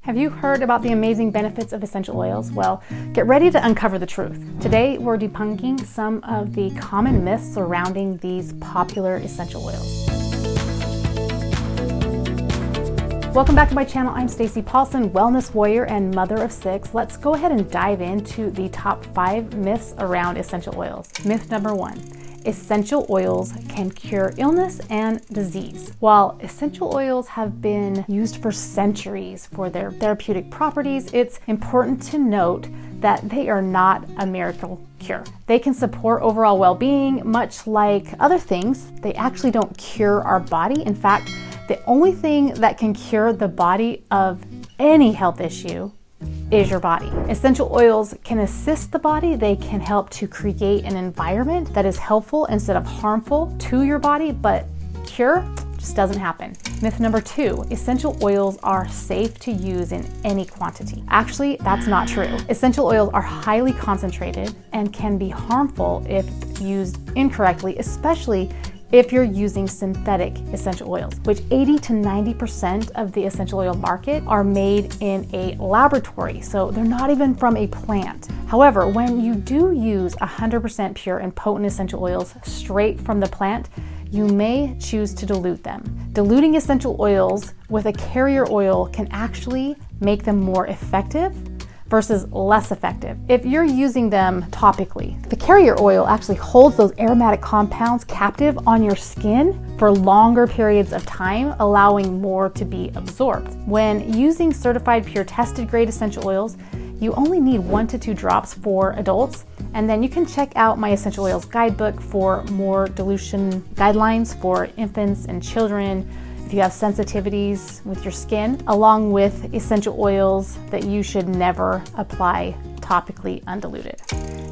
Have you heard about the amazing benefits of essential oils? Well, get ready to uncover the truth. Today, we're debunking some of the common myths surrounding these popular essential oils. Welcome back to my channel. I'm Stacy Paulsen, wellness warrior and mother of 6. Let's go ahead and dive into the top 5 myths around essential oils. Myth number 1. Essential oils can cure illness and disease. While essential oils have been used for centuries for their therapeutic properties, it's important to note that they are not a miracle cure. They can support overall well-being, much like other things. They actually don't cure our body. In fact, the only thing that can cure the body of any health issue is your body. Essential oils can assist the body. They can help to create an environment that is helpful instead of harmful to your body, but cure just doesn't happen. Myth number 2, essential oils are safe to use in any quantity. Actually, that's not true. Essential oils are highly concentrated and can be harmful if used incorrectly, especially if you're using synthetic essential oils, which 80 to 90% of the essential oil market are made in a laboratory, so they're not even from a plant. However, when you do use 100% pure and potent essential oils straight from the plant, you may choose to dilute them. Diluting essential oils with a carrier oil can actually make them more effective versus less effective if you're using them topically. The carrier oil actually holds those aromatic compounds captive on your skin for longer periods of time, allowing more to be absorbed. When using certified pure tested grade essential oils, you only need 1 to 2 drops for adults, and then you can check out my essential oils guidebook for more dilution guidelines for infants and children if you have sensitivities with your skin, along with essential oils that you should never apply topically undiluted.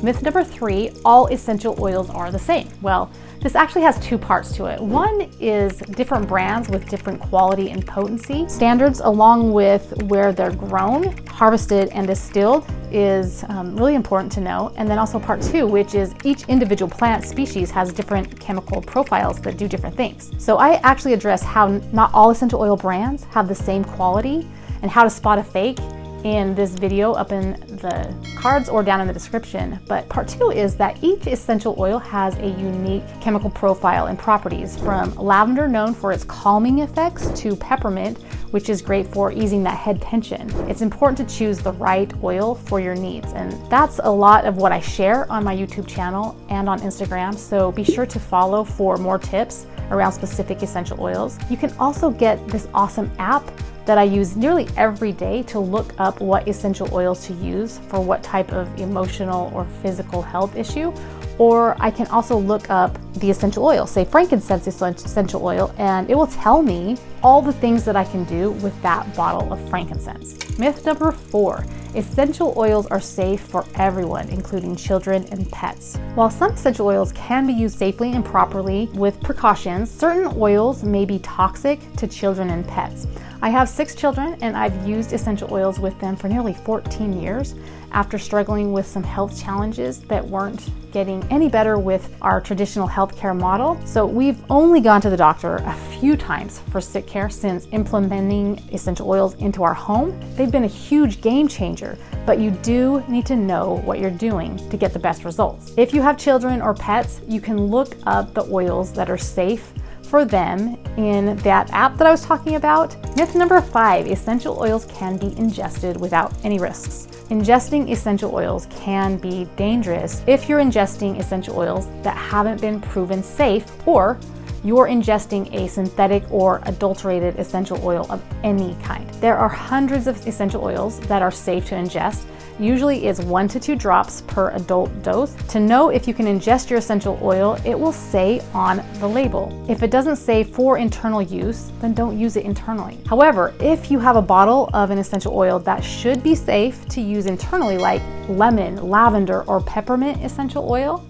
Myth number 3, all essential oils are the same. Well, this actually has 2 parts to it. One is different brands with different quality and potency standards, along with where they're grown, harvested, and distilled is really important to know. And then also part 2, which is each individual plant species has different chemical profiles that do different things. So I actually address how not all essential oil brands have the same quality and how to spot a fake in this video up in the cards or down in the description. But part 2 is that each essential oil has a unique chemical profile and properties, from lavender, known for its calming effects, to peppermint, which is great for easing that head tension. It's important to choose the right oil for your needs, and that's a lot of what I share on my YouTube channel and on Instagram, so be sure to follow for more tips around specific essential oils. You can also get this awesome app that I use nearly every day to look up what essential oils to use for what type of emotional or physical health issue. Or I can also look up the essential oil, say frankincense essential oil, and it will tell me all the things that I can do with that bottle of frankincense. Myth number 4, essential oils are safe for everyone, including children and pets. While some essential oils can be used safely and properly with precautions, certain oils may be toxic to children and pets. I have 6 children, and I've used essential oils with them for nearly 14 years after struggling with some health challenges that weren't getting any better with our traditional healthcare model. So we've only gone to the doctor a few times for sick care since implementing essential oils into our home. They've been a huge game changer, but you do need to know what you're doing to get the best results. If you have children or pets, you can look up the oils that are safe for them in that app that I was talking about. Myth number 5, essential oils can be ingested without any risks. Ingesting essential oils can be dangerous if you're ingesting essential oils that haven't been proven safe, or you're ingesting a synthetic or adulterated essential oil of any kind. There are hundreds of essential oils that are safe to ingest. Usually it's 1 to 2 drops per adult dose. To know if you can ingest your essential oil, it will say on the label. If it doesn't say for internal use, then don't use it internally. However, if you have a bottle of an essential oil that should be safe to use internally, like lemon, lavender, or peppermint essential oil,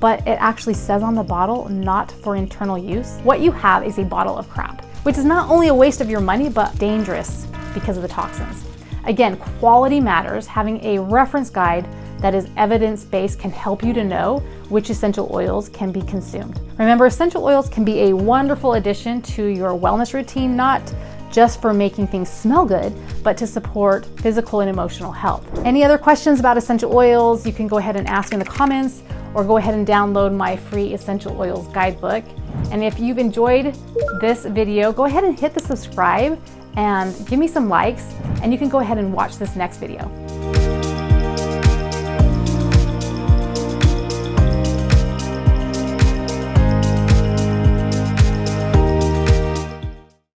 but it actually says on the bottle not for internal use, what you have is a bottle of crap, which is not only a waste of your money, but dangerous because of the toxins. Again, quality matters. Having a reference guide that is evidence-based can help you to know which essential oils can be consumed. Remember, essential oils can be a wonderful addition to your wellness routine, not just for making things smell good, but to support physical and emotional health. Any other questions about essential oils, you can go ahead and ask in the comments, or go ahead and download my free essential oils guidebook. And if you've enjoyed this video, go ahead and hit the subscribe and give me some likes, and you can go ahead and watch this next video.